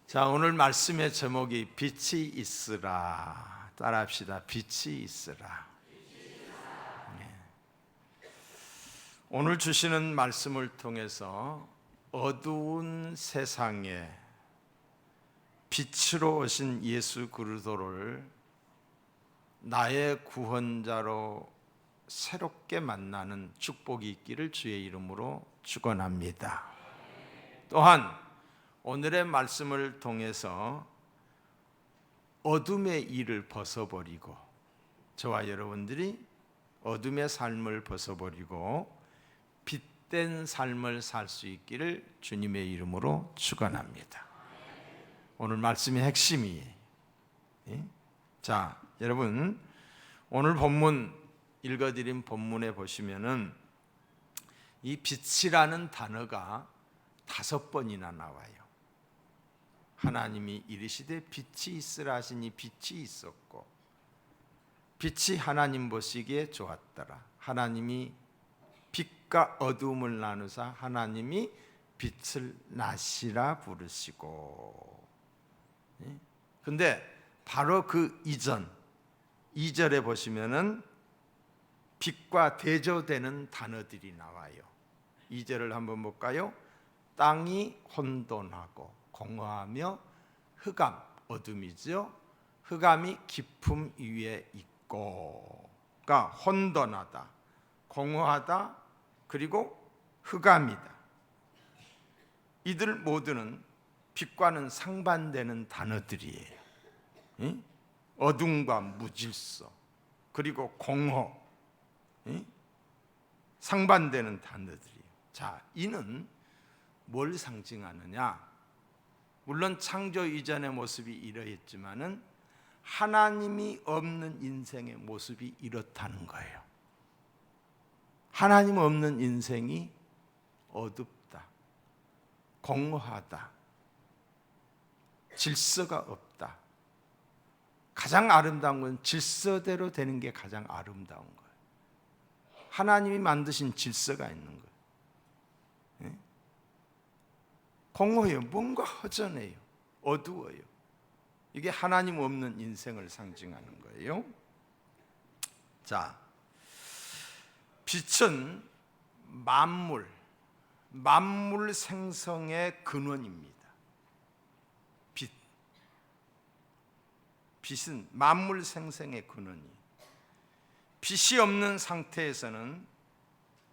자, 오늘 말씀의 제목이 빛이 있으라. 따라합시다. 빛이 있으라. 오늘 주시는 말씀을 통해서 어두운 세상에 빛으로 오신 예수 그리스도를 나의 구원자로 새롭게 만나는 축복이 있기를 주의 이름으로 축원합니다. 또한 오늘의 말씀을 통해서 어둠의 일을 벗어버리고 저와 여러분들이 어둠의 삶을 벗어버리고 빛된 삶을 살 수 있기를 주님의 이름으로 축원합니다. 오늘 말씀의 핵심이 자, 여러분 오늘 본문 읽어드린 본문에 보시면은 이 빛이라는 단어가 5번이나 나와요. 하나님이 이르시되 빛이 있으라 하시니 빛이 있었고 빛이 하나님 보시기에 좋았더라. 하나님이 빛과 어두움을 나누사 하나님이 빛을 낮이라 부르시고. 근데 바로 그 이전 2절에 보시면은 빛과 대조되는 단어들이 나와요. 2절을 한번 볼까요? 땅이 혼돈하고 공허하며 흑암, 어둠이죠. 흑암이 깊음 위에 있고, 그러니까 혼돈하다, 공허하다, 그리고 흑암이다. 이들 모두는 빛과는 상반되는 단어들이에요. 어둠과 무질서, 그리고 공허, 상반되는 단어들이에요. 자, 이는 뭘 상징하느냐? 물론 창조 이전의 모습이 이러했지만은 하나님이 없는 인생의 모습이 이렇다는 거예요. 하나님 없는 인생이 어둡다, 공허하다, 질서가 없다. 가장 아름다운 건 질서대로 되는 게 가장 아름다운 거예요. 하나님이 만드신 질서가 있는 거예요. 공허해요. 뭔가 허전해요. 어두워요. 이게 하나님 없는 인생을 상징하는 거예요. 자, 빛은 만물 생성의 근원입니다. 빛은 만물 생성의 근원이. 빛이 없는 상태에서는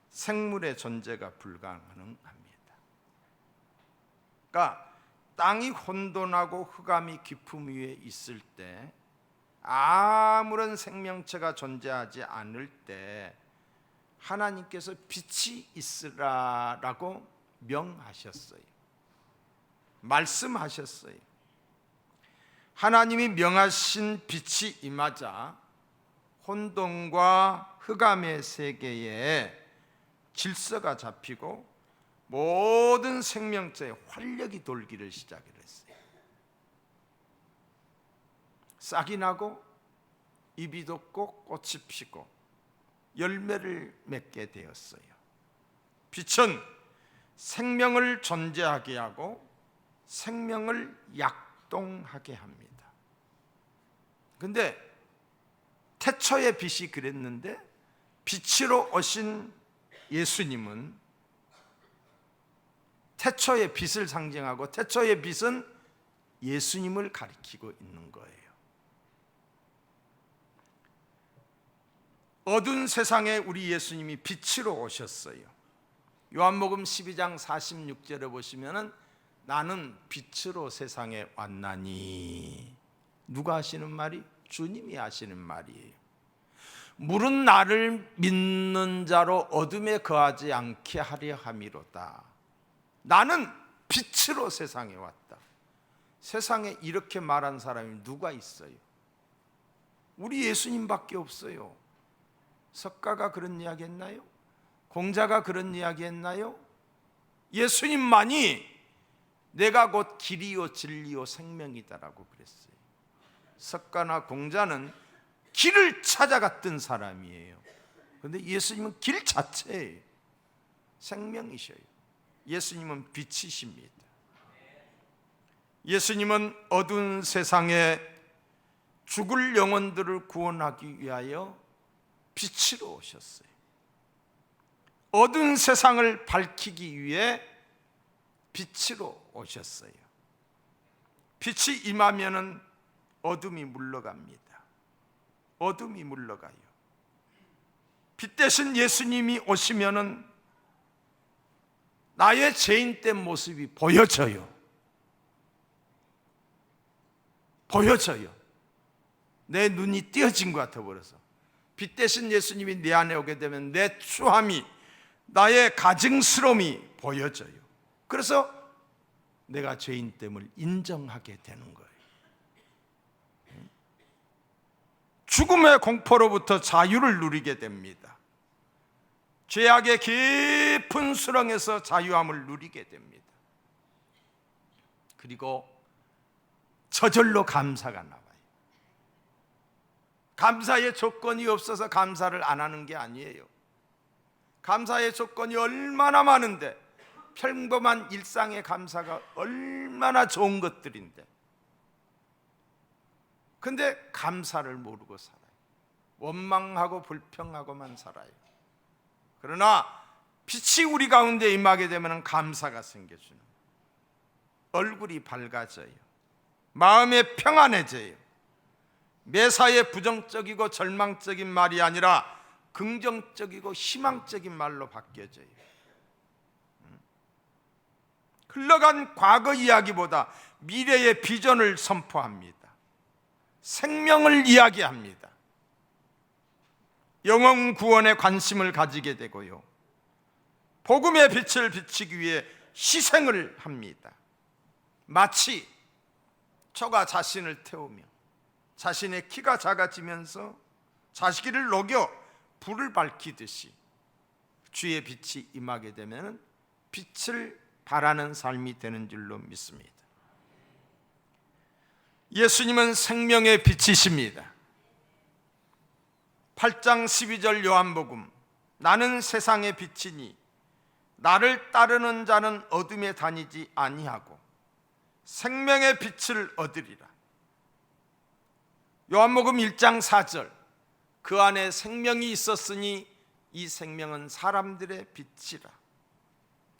생물의 존재가 불가능합니다. 그러니까 땅이 혼돈하고 흑암이 깊음 위에 있을 때, 아무런 생명체가 존재하지 않을 때 하나님께서 빛이 있으라라고 명하셨어요. 말씀하셨어요. 하나님이 명하신 빛이 임하자 혼돈과 흑암의 세계에 질서가 잡히고 모든 생명체에 활력이 돌기를 시작을 했어요. 싹이 나고 잎이 돋고 꽃이 피고 열매를 맺게 되었어요. 빛은 생명을 존재하게 하고 생명을 약동하게 합니다. 그런데 태초의 빛이 그랬는데 빛으로 오신 예수님은 태초의 빛을 상징하고 태초의 빛은 예수님을 가리키고 있는 거예요. 어두운 세상에 우리 예수님이 빛으로 오셨어요. 요한복음 12장 46절에 보시면은 나는 빛으로 세상에 왔나니. 누가 하시는 말이? 주님이 하시는 말이에요. 물은 나를 믿는 자로 어둠에 거하지 않게 하려 함이로다. 나는 빛으로 세상에 왔다. 세상에 이렇게 말한 사람이 누가 있어요? 우리 예수님밖에 없어요. 석가가 그런 이야기 했나요? 공자가 그런 이야기 했나요? 예수님만이 내가 곧 길이요 진리요 생명이다라고 그랬어요. 석가나 공자는 길을 찾아갔던 사람이에요. 그런데 예수님은 길 자체예요. 생명이셔요. 예수님은 빛이십니다. 예수님은 어두운 세상에 죽을 영혼들을 구원하기 위하여 빛으로 오셨어요. 어두운 세상을 밝히기 위해 빛으로 오셨어요. 빛이 임하면은 어둠이 물러갑니다. 어둠이 물러가요. 빛 대신 예수님이 오시면은 나의 죄인된 모습이 보여져요. 보여져요. 내 눈이 띄어진 것 같아 버려서. 빛 대신 예수님이 내 안에 오게 되면 내 추함이, 나의 가증스러움이 보여져요. 그래서 내가 죄인됨을 인정하게 되는 거예요. 죽음의 공포로부터 자유를 누리게 됩니다. 죄악의 깊은 수렁에서 자유함을 누리게 됩니다. 그리고 저절로 감사가 나와요. 감사의 조건이 없어서 감사를 안 하는 게 아니에요. 감사의 조건이 얼마나 많은데, 평범한 일상의 감사가 얼마나 좋은 것들인데, 근데 감사를 모르고 살아요. 원망하고 불평하고만 살아요. 그러나 빛이 우리 가운데 임하게 되면 감사가 생겨주는 거예요. 얼굴이 밝아져요. 마음이 평안해져요. 매사에 부정적이고 절망적인 말이 아니라 긍정적이고 희망적인 말로 바뀌어져요. 흘러간 과거 이야기보다 미래의 비전을 선포합니다. 생명을 이야기합니다. 영혼 구원에 관심을 가지게 되고요, 복음의 빛을 비추기 위해 희생을 합니다. 마치 초가 자신을 태우며 자신의 키가 작아지면서 자식이를 녹여 불을 밝히듯이 주의 빛이 임하게 되면 빛을 발하는 삶이 되는 줄로 믿습니다. 예수님은 생명의 빛이십니다. 8장 12절 요한복음, 나는 세상의 빛이니 나를 따르는 자는 어둠에 다니지 아니하고 생명의 빛을 얻으리라. 요한복음 1장 4절, 그 안에 생명이 있었으니 이 생명은 사람들의 빛이라.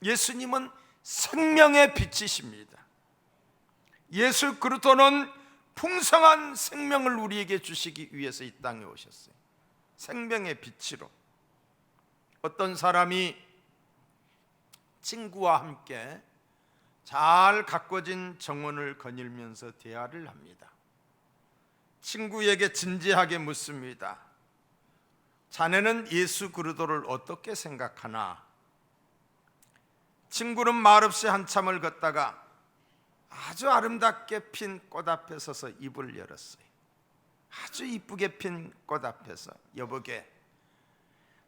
예수님은 생명의 빛이십니다. 예수 그리스도는 풍성한 생명을 우리에게 주시기 위해서 이 땅에 오셨어요. 생명의 빛으로. 어떤 사람이 친구와 함께 잘 가꿔진 정원을 거닐면서 대화를 합니다. 친구에게 진지하게 묻습니다. 자네는 예수 그리스도를 어떻게 생각하나? 친구는 말없이 한참을 걷다가 아주 아름답게 핀 꽃 앞에 서서 입을 열었어요. 아주 이쁘게 핀 꽃 앞에서, 여보게,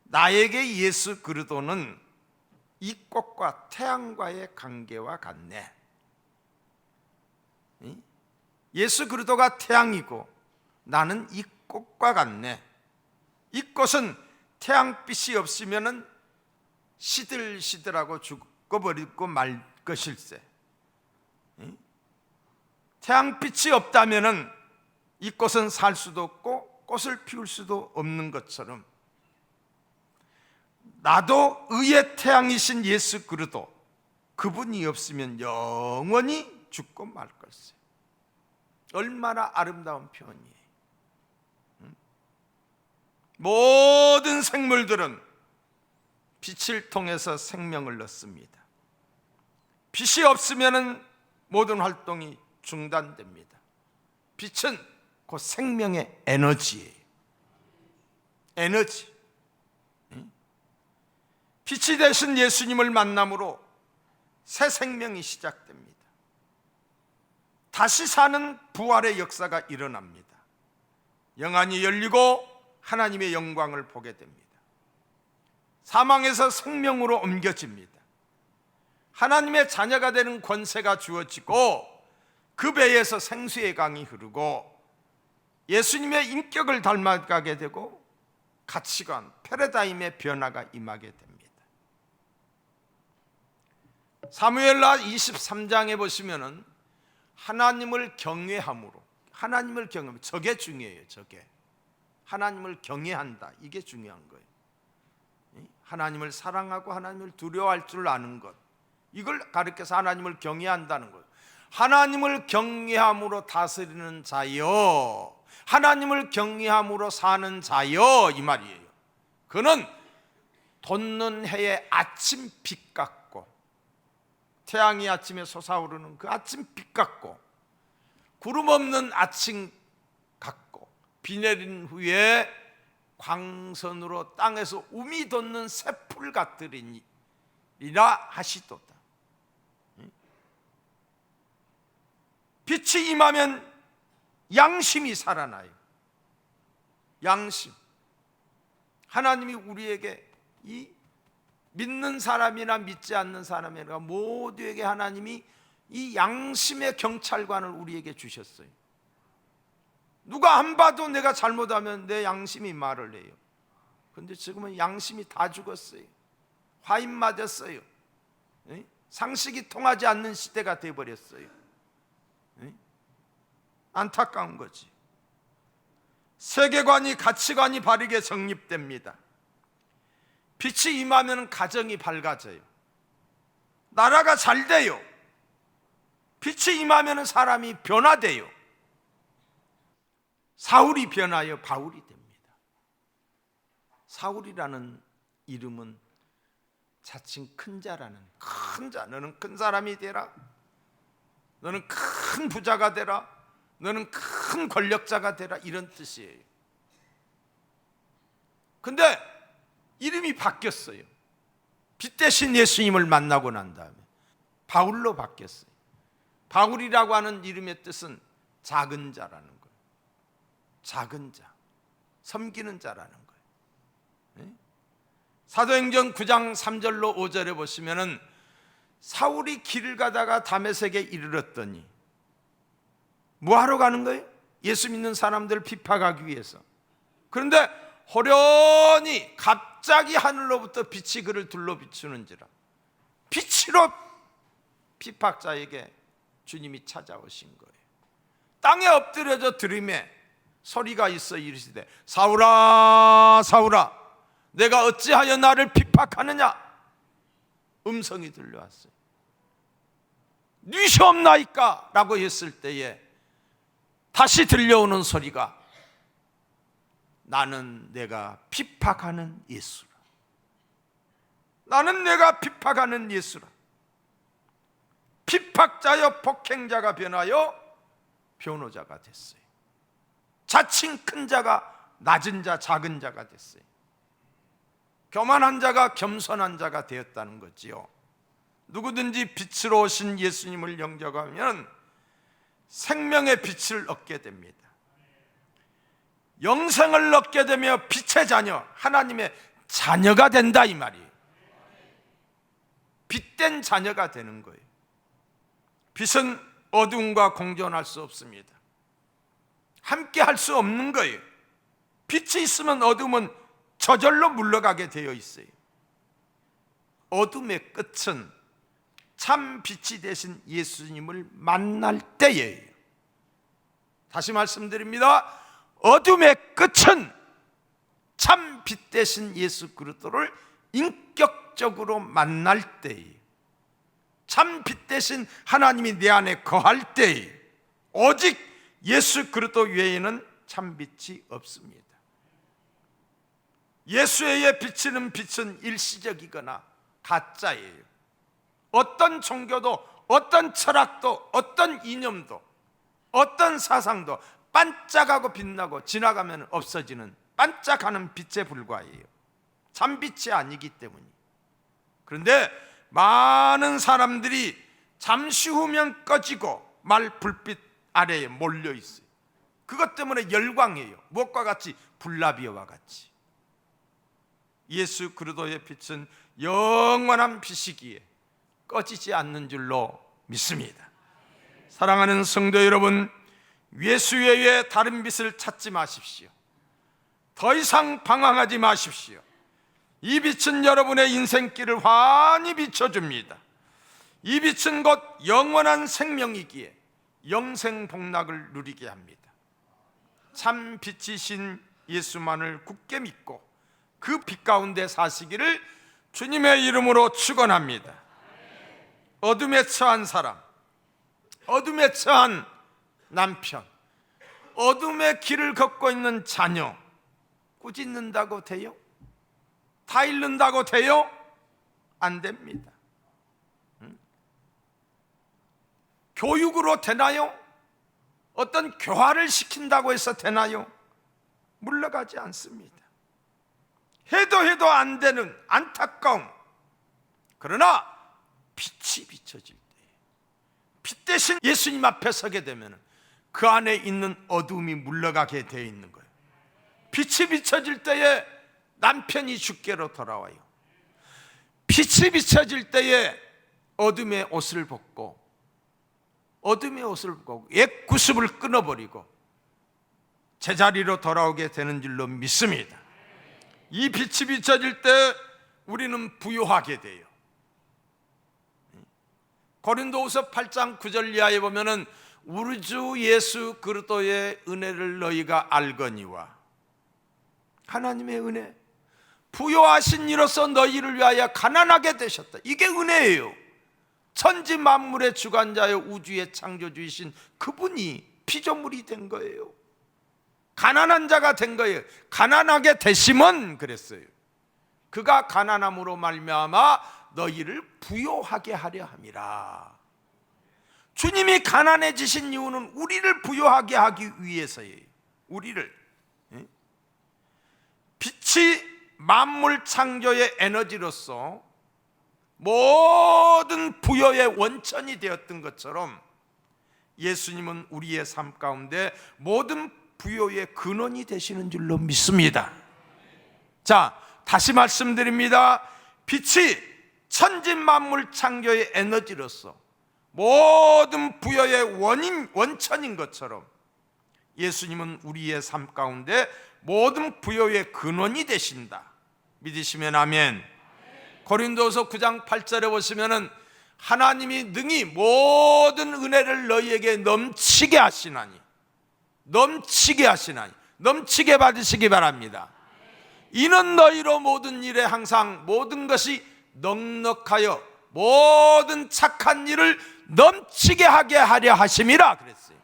나에게 예수 그리스도는 이 꽃과 태양과의 관계와 같네. 예수 그리스도가 태양이고 나는 이 꽃과 같네. 이 꽃은 태양빛이 없으면 시들시들하고 죽어버리고 말 것일세. 태양빛이 없다면 이 꽃은 살 수도 없고 꽃을 피울 수도 없는 것처럼, 나도 의의 태양이신 예수 그리스도, 그분이 없으면 영원히 죽고 말 걸세. 얼마나 아름다운 표현이에요. 모든 생물들은 빛을 통해서 생명을 얻습니다. 빛이 없으면 모든 활동이 중단됩니다. 빛은 그 생명의 에너지예요. 에너지. 빛이 되신 예수님을 만남으로 새 생명이 시작됩니다. 다시 사는 부활의 역사가 일어납니다. 영안이 열리고 하나님의 영광을 보게 됩니다. 사망에서 생명으로 옮겨집니다. 하나님의 자녀가 되는 권세가 주어지고 그 배에서 생수의 강이 흐르고 예수님의 인격을 닮아가게 되고 가치관, 패러다임의 변화가 임하게 됩니다. 사무엘하 23장에 보시면은 하나님을 경외함으로, 하나님을 경외하면 저게 중요해요. 저게 하나님을 경외한다, 이게 중요한 거예요. 하나님을 사랑하고 하나님을 두려워할 줄 아는 것, 이걸 가르쳐서 하나님을 경외한다는 거예요. 하나님을 경외함으로 다스리는 자여, 하나님을 경외함으로 사는 자여, 이 말이에요. 그는 돋는 해의 아침 빛 같고, 태양이 아침에 솟아오르는 그 아침 빛 같고, 구름 없는 아침 같고, 비 내린 후에 광선으로 땅에서 움이 돋는 새풀 같으리니라 하시도다. 빛이 임하면 양심이 살아나요. 양심. 하나님이 우리에게, 이 믿는 사람이나 믿지 않는 사람이나 모두에게 하나님이 이 양심의 경찰관을 우리에게 주셨어요. 누가 안 봐도 내가 잘못하면 내 양심이 말을 해요. 그런데 지금은 양심이 다 죽었어요. 화인 맞았어요. 상식이 통하지 않는 시대가 되어버렸어요. 안타까운 거지. 세계관이, 가치관이 바르게 정립됩니다. 빛이 임하면 가정이 밝아져요. 나라가 잘 돼요. 빛이 임하면 사람이 변화돼요. 사울이 변하여 바울이 됩니다. 사울이라는 이름은 자칭 큰 자라는, 큰 자, 너는 큰 사람이 되라, 너는 큰 부자가 되라, 너는 큰 권력자가 되라, 이런 뜻이에요. 근데 이름이 바뀌었어요. 빛 대신 예수님을 만나고 난 다음에 바울로 바뀌었어요. 바울이라고 하는 이름의 뜻은 작은 자라는 거예요. 작은 자, 섬기는 자라는 거예요. 사도행전 9장 3절로 5절에 보시면은 사울이 길을 가다가 다메섹에 이르렀더니, 뭐하러 가는 거예요? 예수 믿는 사람들을 비판하기 위해서. 그런데 호련히 갑자기 하늘로부터 빛이 그를 둘러 비추는지라, 빛으로 비박자에게 주님이 찾아오신 거예요. 땅에 엎드려져 들으매 소리가 있어 이르시되, 사울아 사울아 내가 어찌하여 나를 비박하느냐. 음성이 들려왔어요. 뉘시옵나이까 라고 했을 때에 다시 들려오는 소리가, 나는 내가 핍박하는 예수라. 나는 내가 핍박하는 예수라. 핍박자여 폭행자가 변하여 변호자가 됐어요. 자칭 큰 자가 낮은 자, 작은 자가 됐어요. 교만한 자가 겸손한 자가 되었다는 거지요. 누구든지 빛으로 오신 예수님을 영접하면 생명의 빛을 얻게 됩니다. 영생을 얻게 되며 빛의 자녀, 하나님의 자녀가 된다, 이 말이에요. 빛된 자녀가 되는 거예요. 빛은 어둠과 공존할 수 없습니다. 함께 할 수 없는 거예요. 빛이 있으면 어둠은 저절로 물러가게 되어 있어요. 어둠의 끝은 참 빛이 되신 예수님을 만날 때예요. 다시 말씀드립니다. 어둠의 끝은 참 빛 되신 예수 그리스도를 인격적으로 만날 때예요. 참 빛 되신 하나님이 내 안에 거할 때예요. 오직 예수 그리스도 외에는 참 빛이 없습니다. 예수 외에 비치는 빛은 일시적이거나 가짜예요. 어떤 종교도, 어떤 철학도, 어떤 이념도, 어떤 사상도 반짝하고 빛나고 지나가면 없어지는 반짝하는 빛에 불과해요. 참빛이 아니기 때문이에요. 그런데 많은 사람들이 잠시 후면 꺼지고 말 불빛 아래에 몰려 있어요. 그것 때문에 열광해요. 무엇과 같이? 불나비와 같이. 예수 그리스도의 빛은 영원한 빛이기에 꺼지지 않는 줄로 믿습니다. 사랑하는 성도 여러분, 예수 외에 다른 빛을 찾지 마십시오. 더 이상 방황하지 마십시오. 이 빛은 여러분의 인생길을 환히 비춰줍니다. 이 빛은 곧 영원한 생명이기에 영생 복락을 누리게 합니다. 참 빛이신 예수만을 굳게 믿고 그 빛 가운데 사시기를 주님의 이름으로 축원합니다. 어둠에 처한 사람, 어둠에 처한 남편, 어둠의 길을 걷고 있는 자녀, 꾸짖는다고 돼요? 다 잃는다고 돼요? 안 됩니다. 교육으로 되나요? 어떤 교화를 시킨다고 해서 되나요? 물러가지 않습니다. 해도 안 되는 안타까움. 그러나 빛이 비춰질 때, 빛 대신 예수님 앞에 서게 되면 그 안에 있는 어둠이 물러가게 되어 있는 거예요. 빛이 비춰질 때에 남편이 주께로 돌아와요. 빛이 비춰질 때에 어둠의 옷을 벗고 옛 구습을 끊어버리고 제자리로 돌아오게 되는 줄로 믿습니다. 이 빛이 비춰질 때 우리는 부요하게 돼요. 고린도후서 8장 9절 이하에 보면은 우리 주 예수 그리스도의 은혜를 너희가 알거니와, 하나님의 은혜, 부요하신 이로써 너희를 위하여 가난하게 되셨다. 이게 은혜예요. 천지 만물의 주관자여 우주의 창조주이신 그분이 피조물이 된 거예요. 가난한 자가 된 거예요. 가난하게 되심은 그랬어요. 그가 가난함으로 말미암아 너희를 부요하게 하려 함이라. 주님이 가난해지신 이유는 우리를 부요하게 하기 위해서예요. 우리를. 빛이 만물 창조의 에너지로서 모든 부여의 원천이 되었던 것처럼 예수님은 우리의 삶 가운데 모든 부여의 근원이 되시는 줄로 믿습니다. 자, 다시 말씀드립니다. 빛이 천지 만물 창조의 에너지로서 모든 부여의 원천인 것처럼 예수님은 우리의 삶 가운데 모든 부여의 근원이 되신다. 믿으시면 아멘. 고린도서 9장 8절에 보시면은 하나님이 능히 모든 은혜를 너희에게 넘치게 하시나니, 넘치게 받으시기 바랍니다. 이는 너희로 모든 일에 항상 모든 것이 넉넉하여 모든 착한 일을 넘치게 하게 하려 하심이라 그랬어요.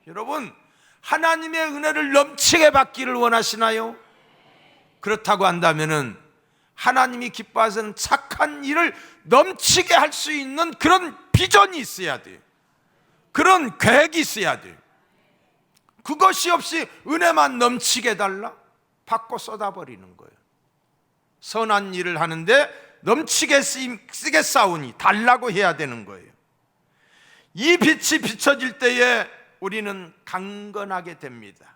여러분, 하나님의 은혜를 넘치게 받기를 원하시나요? 그렇다고 한다면은 하나님이 기뻐하시는 착한 일을 넘치게 할 수 있는 그런 비전이 있어야 돼요. 그런 계획이 있어야 돼요. 그것이 없이 은혜만 넘치게 달라? 받고 쏟아버리는 거예요. 선한 일을 하는데 넘치게 쓰게 싸우니 달라고 해야 되는 거예요. 이 빛이 비춰질 때에 우리는 강건하게 됩니다.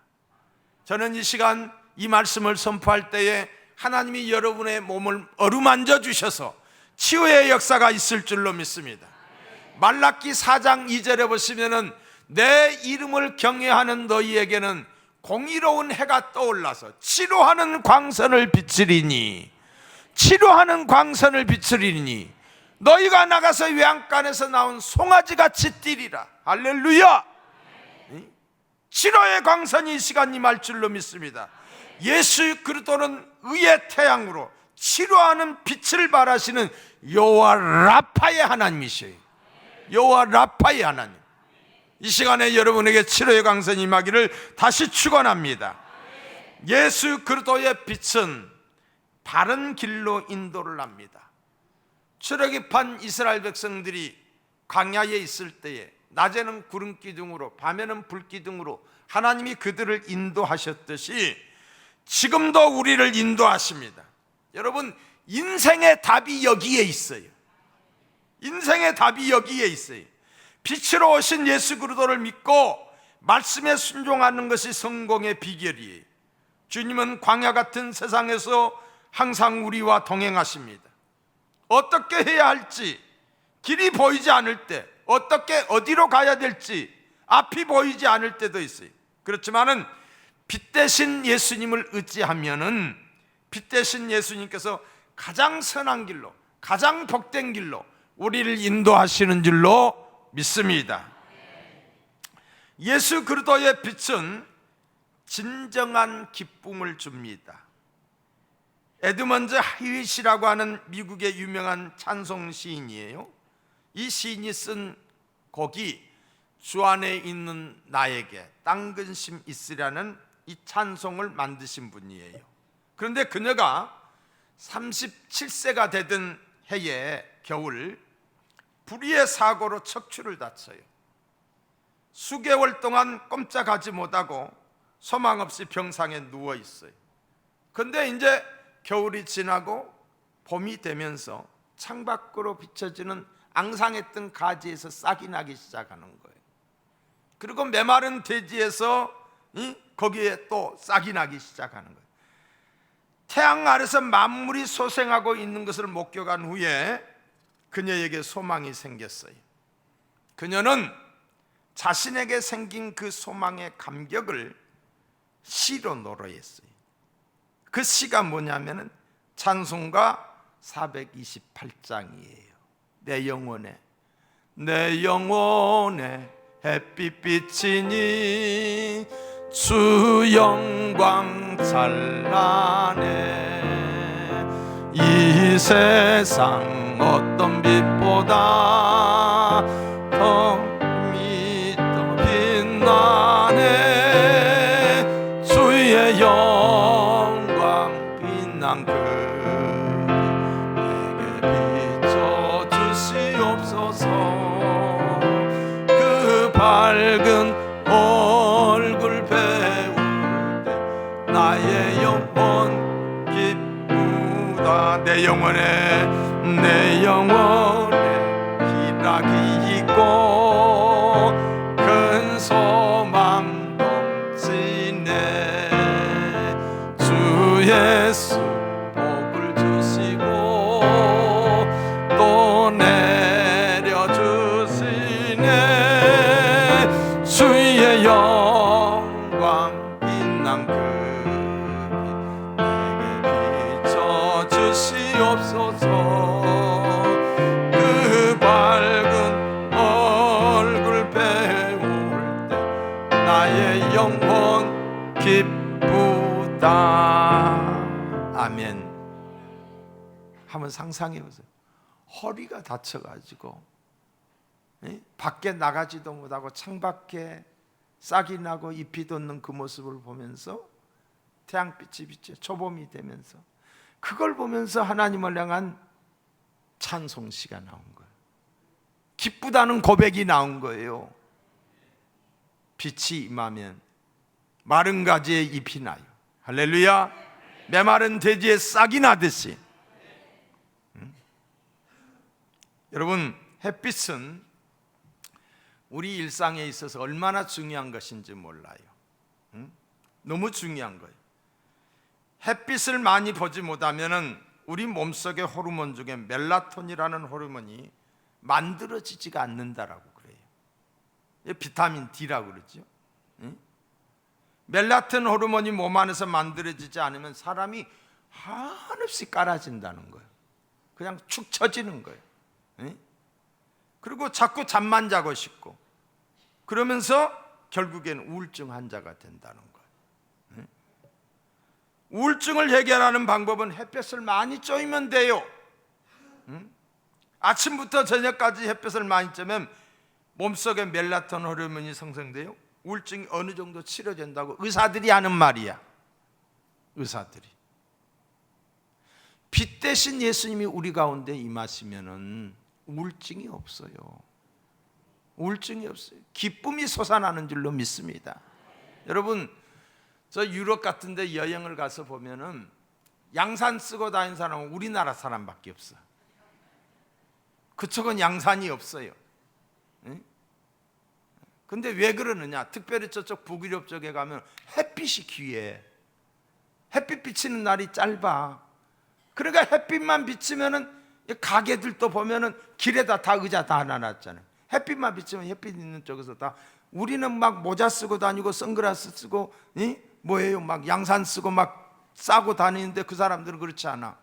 저는 이 시간 이 말씀을 선포할 때에 하나님이 여러분의 몸을 어루만져 주셔서 치유의 역사가 있을 줄로 믿습니다. 말라기 4장 2절에 보시면은 내 이름을 경외하는 너희에게는 공의로운 해가 떠올라서 치료하는 광선을 비추리니, 너희가 나가서 외양간에서 나온 송아지같이 뛰리라. 할렐루야. 치료의 광선이 이 시간 임할 줄로 믿습니다. 예수 그리스도는 의의 태양으로 치료하는 빛을 발하시는 여호와 라파의 하나님이셔요. 여호와 라파의 하나님. 이 시간에 여러분에게 치료의 광선이 임하기를 다시 축원합니다. 예수 그리스도의 빛은 바른 길로 인도를 합니다. 출애굽한 이스라엘 백성들이 광야에 있을 때에 낮에는 구름 기둥으로 밤에는 불 기둥으로 하나님이 그들을 인도하셨듯이 지금도 우리를 인도하십니다. 여러분, 인생의 답이 여기에 있어요. 인생의 답이 여기에 있어요. 빛으로 오신 예수 그리스도를 믿고 말씀에 순종하는 것이 성공의 비결이에요. 주님은 광야 같은 세상에서 항상 우리와 동행하십니다. 어떻게 해야 할지 길이 보이지 않을 때, 어디로 가야 될지 앞이 보이지 않을 때도 있어요. 그렇지만은 빛 대신 예수님을 의지하면은 빛 대신 예수님께서 가장 선한 길로, 가장 복된 길로 우리를 인도하시는 줄로 믿습니다. 예수 그리스도의 빛은 진정한 기쁨을 줍니다. 에드먼드 하윗이라고 하는 미국의 유명한 찬송 시인이에요. 이 시인이 쓴 곡이 주 안에 있는 나에게 땅 근심 있으라는 이 찬송을 만드신 분이에요. 그런데 그녀가 37세가 되던 해에 겨울 불의의 사고로 척추를 다쳐요. 수개월 동안 꼼짝하지 못하고 소망 없이 병상에 누워 있어요. 근데 이제 겨울이 지나고 봄이 되면서 창밖으로 비춰지는 앙상했던 가지에서 싹이 나기 시작하는 거예요. 그리고 메마른 대지에서 거기에 또 싹이 나기 시작하는 거예요. 태양 아래서 만물이 소생하고 있는 것을 목격한 후에 그녀에게 소망이 생겼어요. 그녀는 자신에게 생긴 그 소망의 감격을 시로 노래했어요. 그 시가 뭐냐면은 찬송가 428장이에요. 내 영혼에 햇빛 비치니 주 영광 찬란해. 이 세상 어떤 빛보다 더 빛나네. 주의 영광 빛난 그 내게 비춰주시옵소서. 그 밝은 얼굴 배울 때 나의 영혼 기쁘다. 내 영혼에 희락이 있고 큰 소망 넘치네. 주 예수 복을 주시고 또 내려주시네. 주의 영광 빛난 그 빛 내게 비춰주시옵소서. 그 밝은 얼굴 배울 때 나의 영혼 기쁘다. 아멘. 한번 상상해 보세요. 허리가 다쳐가지고 밖에 나가지도 못하고 창밖에 싹이 나고 잎이 돋는 그 모습을 보면서 태양빛이 비쳐 초봄이 되면서 그걸 보면서 하나님을 향한 찬송시가 나온 거예요. 기쁘다는 고백이 나온 거예요. 빛이 임하면 마른 가지에 잎이 나요. 할렐루야. 메마른 대지에 싹이 나듯이. 여러분, 햇빛은 우리 일상에 있어서 얼마나 중요한 것인지 몰라요. 너무 중요한 거예요. 햇빛을 많이 보지 못하면 우리 몸속의 호르몬 중에 멜라토닌이라는 호르몬이 만들어지지가 않는다라고 그래요. 비타민 D라고 그러죠. 멜라토닌 호르몬이 몸 안에서 만들어지지 않으면 사람이 한없이 깔아진다는 거예요. 그냥 축 처지는 거예요. 그리고 자꾸 잠만 자고 싶고 그러면서 결국엔 우울증 환자가 된다는 거예요. 우울증을 해결하는 방법은 햇볕을 많이 쬐면 돼요. 아침부터 저녁까지 햇볕을 많이 쬐면 몸속에 멜라토닌 호르몬이 생성돼요. 우울증이 어느 정도 치료된다고 의사들이 하는 말이야. 의사들이. 빛 대신 예수님이 우리 가운데 임하시면은 우울증이 없어요. 우울증이 없어요. 기쁨이 솟아나는 줄로 믿습니다. 여러분, 저 유럽 같은 데 여행을 가서 보면은 양산 쓰고 다니는 사람은 우리나라 사람밖에 없어. 그쪽은 양산이 없어요. 근데 왜 그러느냐? 특별히 저쪽 북유럽 쪽에 가면 햇빛이 귀해. 햇빛 비치는 날이 짧아. 그러니까 햇빛만 비치면은 가게들도 보면은 길에다 다 의자 다 놔놨잖아요. 햇빛만 비치면 햇빛 있는 쪽에서 다. 우리는 막 모자 쓰고 다니고 선글라스 쓰고 뭐예요? 막 양산 쓰고 막 싸고 다니는데 그 사람들은 그렇지 않아.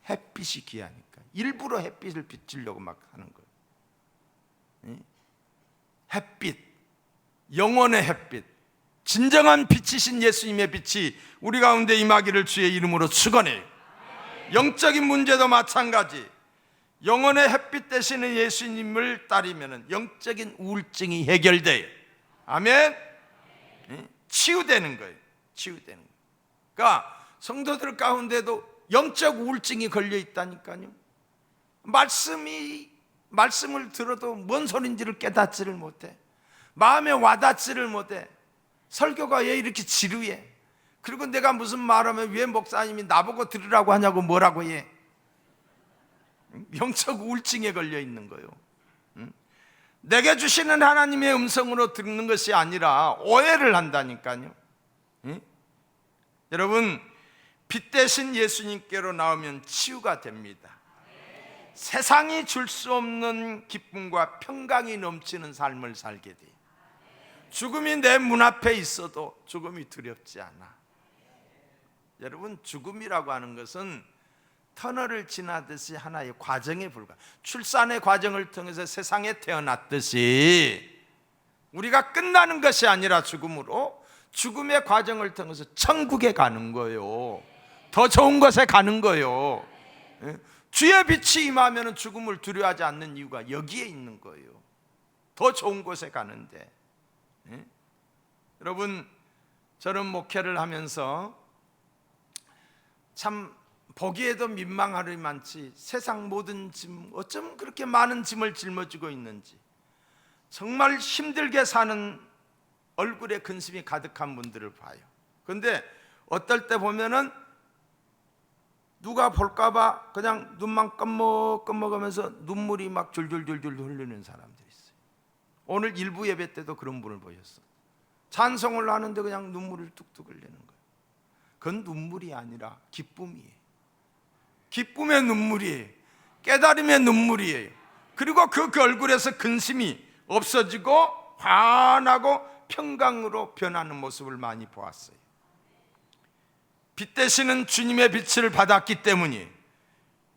햇빛이 귀하니까 일부러 햇빛을 비치려고 막 하는 거예요. 햇빛, 영혼의 햇빛, 진정한 빛이신 예수님의 빛이 우리 가운데 임하기를 주의 이름으로 축원해요. 영적인 문제도 마찬가지. 영혼의 햇빛 되시는 예수님을 따르면 영적인 우울증이 해결돼요. 아멘. 치유되는 거예요. 치유되는 거예요. 그러니까 성도들 가운데도 영적 우울증이 걸려 있다니까요. 말씀을 들어도 뭔 소린지를 깨닫지를 못해. 마음에 와닿지를 못해. 설교가 왜 이렇게 지루해? 그리고 내가 무슨 말하면 왜 목사님이 나보고 들으라고 하냐고 뭐라고 해? 영적 우울증에 걸려 있는 거예요. 내게 주시는 하나님의 음성으로 듣는 것이 아니라 오해를 한다니까요. 여러분, 빛 대신 예수님께로 나오면 치유가 됩니다. 세상이 줄 수 없는 기쁨과 평강이 넘치는 삶을 살게 돼요. 죽음이 내 문 앞에 있어도 죽음이 두렵지 않아. 여러분, 죽음이라고 하는 것은 터널을 지나듯이 하나의 과정에 불과해. 출산의 과정을 통해서 세상에 태어났듯이 우리가 끝나는 것이 아니라 죽음의 과정을 통해서 천국에 가는 거예요. 더 좋은 곳에 가는 거예요. 주의 빛이 임하면 죽음을 두려워하지 않는 이유가 여기에 있는 거예요. 더 좋은 곳에 가는데. 여러분, 저는 목회를 하면서 참 보기에도 민망하리 많지 세상 모든 짐, 어쩜 그렇게 많은 짐을 짊어지고 있는지, 정말 힘들게 사는 얼굴에 근심이 가득한 분들을 봐요. 그런데 어떨 때 보면은 누가 볼까봐 그냥 눈만 껌먹하면서 눈물이 막 줄줄줄줄 흘리는 사람들이 있어요. 오늘 일부 예배 때도 그런 분을 보셨어요. 찬송을 하는데 그냥 눈물을 뚝뚝 흘리는 거예요. 그건 눈물이 아니라 기쁨이에요. 기쁨의 눈물이에요. 깨달음의 눈물이에요. 그리고 그 얼굴에서 근심이 없어지고 환하고 평강으로 변하는 모습을 많이 보았어요. 빛 되시는 주님의 빛을 받았기 때문에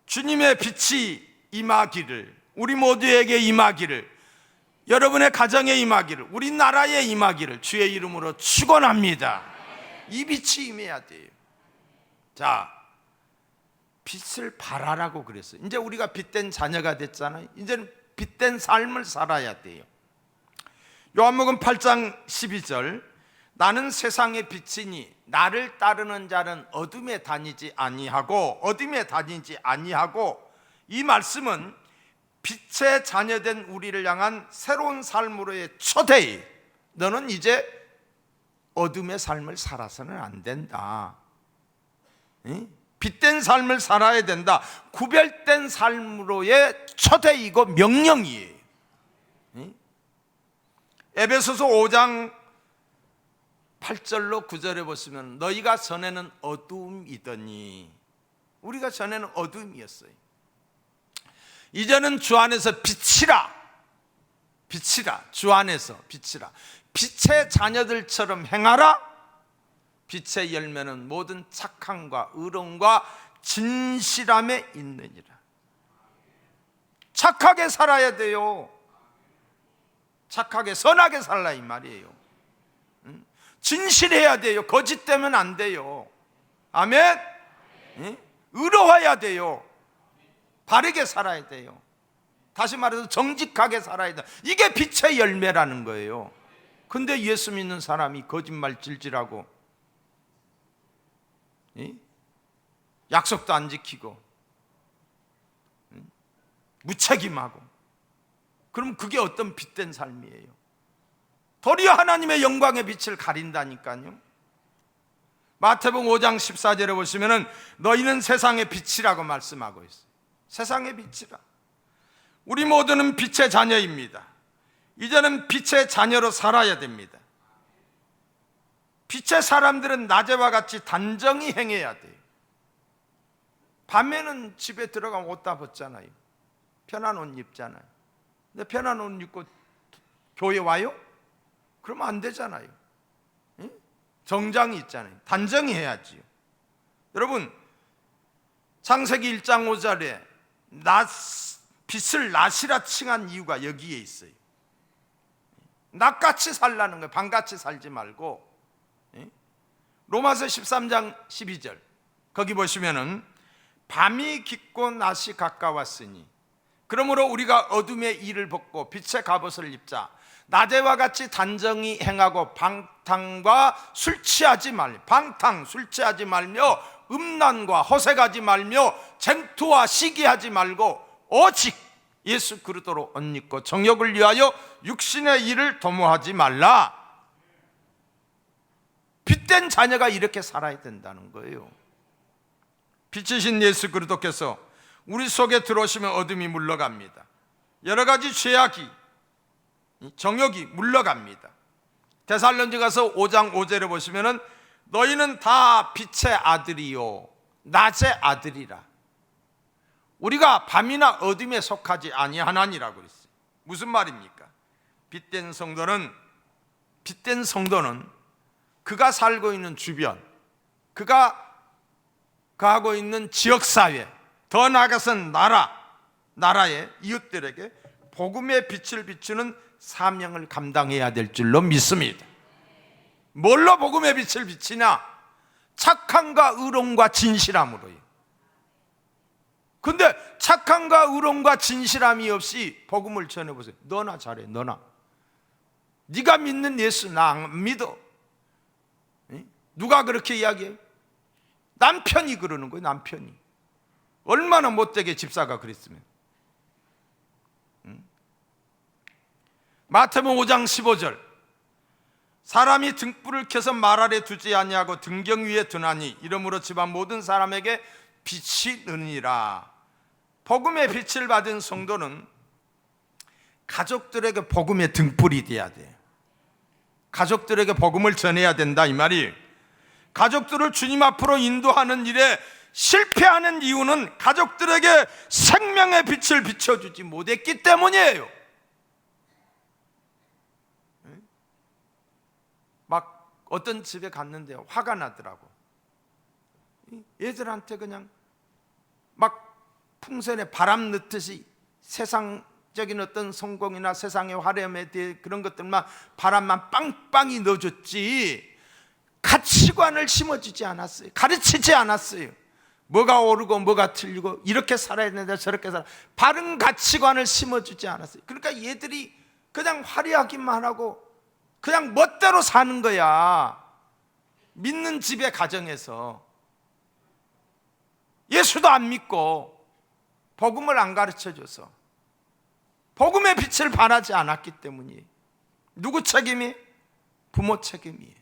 주님의 빛이 임하기를, 우리 모두에게 임하기를, 여러분의 가정에 임하기를, 우리나라에 임하기를 주의 이름으로 축원합니다. 이 빛이 임해야 돼요. 자, 빛을 발하라고 그랬어요. 이제 우리가 빛된 자녀가 됐잖아요. 이제는 빛된 삶을 살아야 돼요. 요한복음 8장 12절, 나는 세상의 빛이니 나를 따르는 자는 어둠에 다니지 아니하고 이 말씀은 빛의 자녀된 우리를 향한 새로운 삶으로의 초대예요. 너는 이제 어둠의 삶을 살아서는 안 된다. 빛된 삶을 살아야 된다. 구별된 삶으로의 초대이고 명령이에요. 에베소서 5장 8절로 9절에 보시면 너희가 전에는 어두움이더니, 우리가 전에는 어두움이었어요. 이제는 주 안에서 빛이라, 주 안에서 빛이라. 빛의 자녀들처럼 행하라. 빛의 열매는 모든 착함과 의로움과 진실함에 있느니라. 착하게 살아야 돼요. 착하게 선하게 살라 이 말이에요. 진실해야 돼요. 거짓되면 안 돼요. 아멘. 의로워야 돼요. 바르게 살아야 돼요. 다시 말해서 정직하게 살아야 돼요. 이게 빛의 열매라는 거예요. 근데 예수 믿는 사람이 거짓말 질질하고 약속도 안 지키고 무책임하고, 그럼 그게 어떤 빛된 삶이에요? 도리어 하나님의 영광의 빛을 가린다니까요. 마태복음 5장 14절에 보시면은 너희는 세상의 빛이라고 말씀하고 있어요. 세상의 빛이라. 우리 모두는 빛의 자녀입니다. 이제는 빛의 자녀로 살아야 됩니다. 빛의 사람들은 낮에와 같이 단정히 행해야 돼요. 밤에는 집에 들어가면 옷 다 벗잖아요. 편한 옷 입잖아요. 근데 편한 옷 입고 교회 와요? 그러면 안 되잖아요. 정장이 있잖아요. 단정히 해야지요. 여러분, 창세기 1장 5절에 빛을 낫이라 칭한 이유가 여기에 있어요. 낮같이 살라는 거예요. 밤같이 살지 말고. 로마서 13장 12절 거기 보시면은 밤이 깊고 낮이 가까웠으니 그러므로 우리가 어둠의 일을 벗고 빛의 갑옷을 입자. 낮에와 같이 단정히 행하고 방탕과 술 취하지 말며 음란과 호색하지 말며 쟁투와 시기하지 말고 오직 예수 그리스도로 옷 입고 정욕을 위하여 육신의 일을 도모하지 말라. 빛된 자녀가 이렇게 살아야 된다는 거예요. 빛이신 예수 그리스도께서 우리 속에 들어오시면 어둠이 물러갑니다. 여러 가지 죄악이 정욕이 물러갑니다. 데살로니가서 5장 5절에 보시면은 너희는 다 빛의 아들이요 낮의 아들이라. 우리가 밤이나 어둠에 속하지 아니하나니라고 그랬어요. 무슨 말입니까? 빛된 성도는 그가 살고 있는 주변, 그가 가고 있는 지역사회, 더 나아가서는 나라의 이웃들에게 복음의 빛을 비추는 사명을 감당해야 될 줄로 믿습니다. 뭘로 복음의 빛을 비치냐? 착함과 의로움과 진실함으로요. 근데 착함과 의로움과 진실함이 없이 복음을 전해보세요. 너나 잘해, 너나. 네가 믿는 예수 나 안 믿어. 누가 그렇게 이야기해요? 남편이 그러는 거예요. 남편이. 얼마나 못되게 집사가 그랬으면. 마태복음 5장 15절 사람이 등불을 켜서 말 아래 두지 아니하고 등경 위에 두나니 이러므로 집안 모든 사람에게 빛이 느니라. 복음의 빛을 받은 성도는 가족들에게 복음의 등불이 돼야 돼요. 가족들에게 복음을 전해야 된다 이 말이에요. 가족들을 주님 앞으로 인도하는 일에 실패하는 이유는 가족들에게 생명의 빛을 비춰주지 못했기 때문이에요. 막 어떤 집에 갔는데 화가 나더라고. 애들한테 그냥 막 풍선에 바람 넣듯이 세상적인 어떤 성공이나 세상의 화려함에 대해 그런 것들만 바람만 빵빵히 넣어줬지 가치관을 심어주지 않았어요. 가르치지 않았어요. 뭐가 옳고 뭐가 틀리고 이렇게 살아야 된다 저렇게 살아, 바른 가치관을 심어주지 않았어요. 그러니까 얘들이 그냥 화려하기만 하고 그냥 멋대로 사는 거야. 믿는 집의 가정에서 예수도 안 믿고 복음을 안 가르쳐줘서 복음의 빛을 발하지 않았기 때문이에요. 누구 책임이? 부모 책임이에요.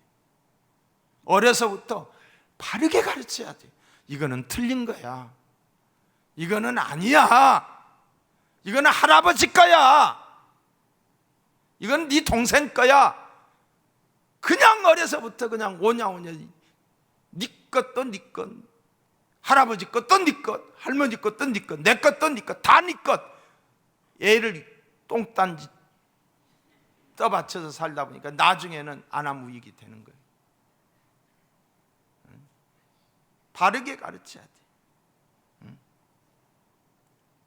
어려서부터 바르게 가르쳐야 돼. 이거는 틀린 거야. 이거는 아니야. 이거는 할아버지 거야. 이건 네 동생 거야. 그냥 어려서부터 그냥 오냐오냐 네 것도 네 것, 할아버지 것도 네 것, 할머니 것도 네 것, 내 것도 네 것, 다 네 것. 애를 똥단지 떠받쳐서 살다 보니까 나중에는 안하무익이 되는 거예요. 바르게 가르쳐야 돼.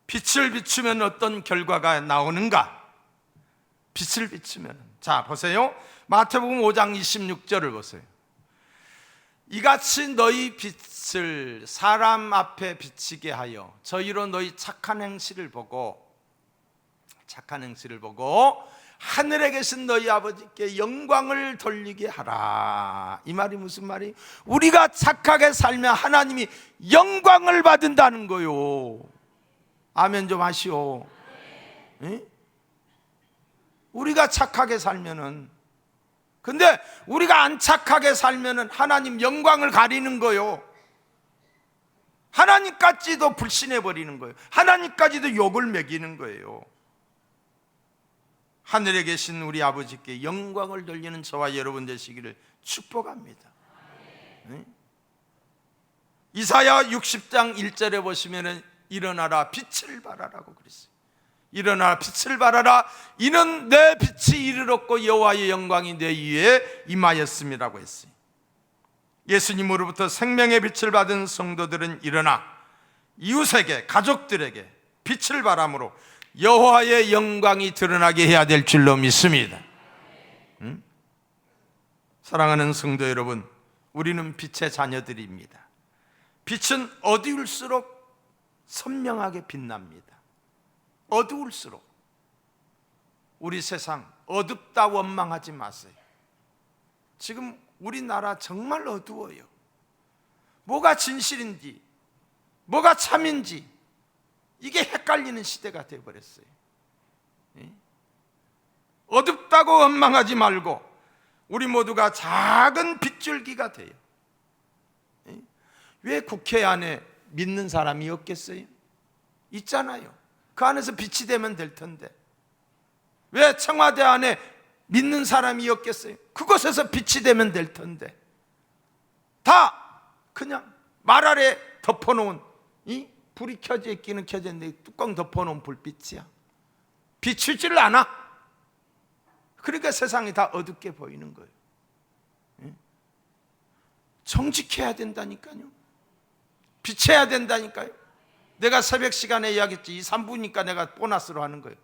빛을 비추면 어떤 결과가 나오는가? 빛을 비추면, 자 보세요. 마태복음 5장 26절을 보세요. 이같이 너희 빛을 사람 앞에 비치게 하여 저희로 너희 착한 행실을 보고 하늘에 계신 너희 아버지께 영광을 돌리게 하라. 이 말이 무슨 말이에요? 우리가 착하게 살면 하나님이 영광을 받는다는 거요. 아멘 좀 하시오. 에? 우리가 착하게 살면은, 근데 우리가 안 착하게 살면은 하나님 영광을 가리는 거요. 하나님까지도 불신해 버리는 거예요. 하나님까지도 욕을 매기는 거예요. 하늘에 계신 우리 아버지께 영광을 돌리는 저와 여러분 되시기를 축복합니다. 네? 이사야 60장 1절에 보시면은 일어나라 빛을 발하라고 그랬어요. 일어나라 빛을 발하라. 이는 내 빛이 이르렀고 여호와의 영광이 내 위에 임하였음이라고 했어요. 예수님으로부터 생명의 빛을 받은 성도들은 일어나 이웃에게, 가족들에게 빛을 발함으로 여호와의 영광이 드러나게 해야 될 줄로 믿습니다. 사랑하는 성도 여러분, 우리는 빛의 자녀들입니다. 빛은 어두울수록 선명하게 빛납니다. 어두울수록. 우리 세상 어둡다 원망하지 마세요. 지금 우리나라 정말 어두워요. 뭐가 진실인지, 뭐가 참인지 이게 헷갈리는 시대가 되어버렸어요. 어둡다고 원망하지 말고 우리 모두가 작은 빗줄기가 돼요. 왜 국회 안에 믿는 사람이 없겠어요? 있잖아요. 그 안에서 빛이 되면 될 텐데. 왜 청와대 안에 믿는 사람이 없겠어요? 그곳에서 빛이 되면 될 텐데. 다 그냥 말 아래 덮어놓은, 이 불이 켜져 있기는 켜져 있는데 뚜껑 덮어놓은 불빛이야. 비추지를 않아. 그러니까 세상이 다 어둡게 보이는 거예요. 정직해야 된다니까요. 빛해야 된다니까요. 내가 새벽 시간에 이야기했지. 2, 3부니까 내가 보너스로 하는 거예요.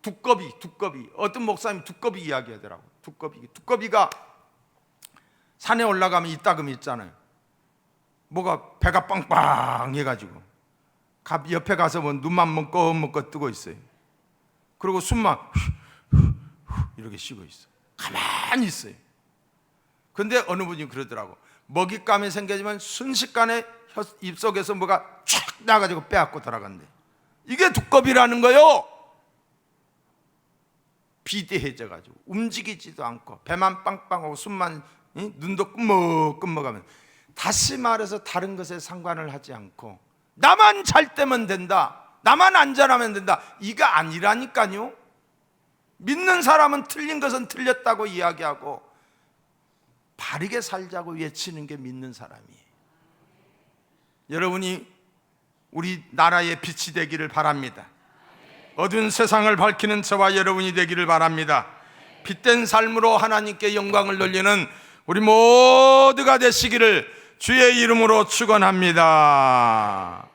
두꺼비. 어떤 목사님이 두꺼비 이야기하더라고. 두꺼비가 산에 올라가면 이따금이 있잖아요. 뭐가 배가 빵빵 해가지고 옆에 가서 뭐 눈만 먹고 뜨고 있어요. 그리고 숨만 이렇게 쉬고 있어. 가만히 있어요. 근데 어느 분이 그러더라고. 먹잇감이 생겨지면 순식간에 입속에서 뭐가 촥 나가지고 빼앗고 돌아간대. 이게 두꺼비라는 거요. 비대해져가지고 움직이지도 않고 배만 빵빵하고 숨만, 눈도 끔먹끔먹하면, 다시 말해서 다른 것에 상관을 하지 않고 나만 잘 때면 된다, 나만 안전하면 된다, 이거 아니라니까요. 믿는 사람은 틀린 것은 틀렸다고 이야기하고 바르게 살자고 외치는 게 믿는 사람이에요. 여러분이 우리 나라의 빛이 되기를 바랍니다. 어두운 세상을 밝히는 저와 여러분이 되기를 바랍니다. 빛된 삶으로 하나님께 영광을 돌리는 우리 모두가 되시기를 주의 이름으로 축원합니다.